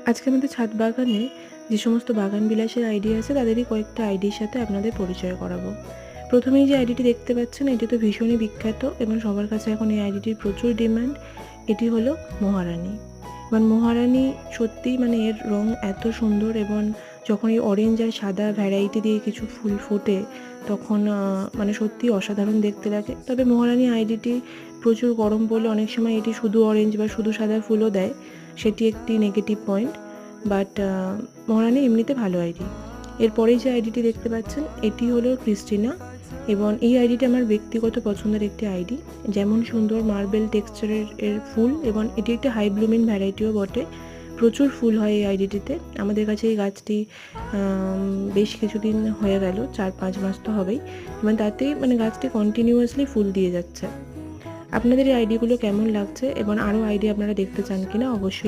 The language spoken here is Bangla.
আজকে আমাদের ছাদ বাগানে যে সমস্ত বাগান বিলাসের আইডি আছে তাদেরই কয়েকটা আইডির সাথে আপনাদের পরিচয় করাবো। প্রথমেই যে আইডিটি দেখতে পাচ্ছেন এটি তো ভীষণই বিখ্যাত এবং সবার কাছে এখন এই আইডিটির প্রচুর ডিমান্ড। এটি হলো মহারানী। এবং মহারানী সত্যিই মানে এর রং এত সুন্দর এবং যখন এই অরেঞ্জ আর সাদা ভ্যারাইটি দিয়ে কিছু ফুল ফোটে তখন মানে সত্যিই অসাধারণ দেখতে লাগে। তবে মহারানী আইডিটি প্রচুর গরম পড়লে অনেক সময় এটি শুধু অরেঞ্জ বা শুধু সাদা ফুলও দেয়, সেটি একটি নেগেটিভ পয়েন্ট। বাট মহারানী এমনিতে ভালো আইডি। এরপরেই যে আইডিটি দেখতে পাচ্ছেন এটি হলো ক্রিস্টিনা এবং এই আইডিটা আমার ব্যক্তিগত পছন্দের একটি আইডি। যেমন সুন্দর মার্বেল টেক্সচারের এর ফুল এবং এটি একটি হাই ব্লুমিং ভ্যারাইটিও বটে। প্রচুর ফুল হয় এই আইডিটিতে। আমাদের কাছে এই গাছটি বেশ কিছুদিন হয়ে গেল, 4-5 মাস তো হবেই, এবং তাতেই মানে গাছটি কন্টিনিউয়াসলি ফুল দিয়ে যাচ্ছে। আপনাদের এই আইডিগুলো কেমন লাগছে এবং আরও আইডি আপনারা দেখতে চান কিনা অবশ্যই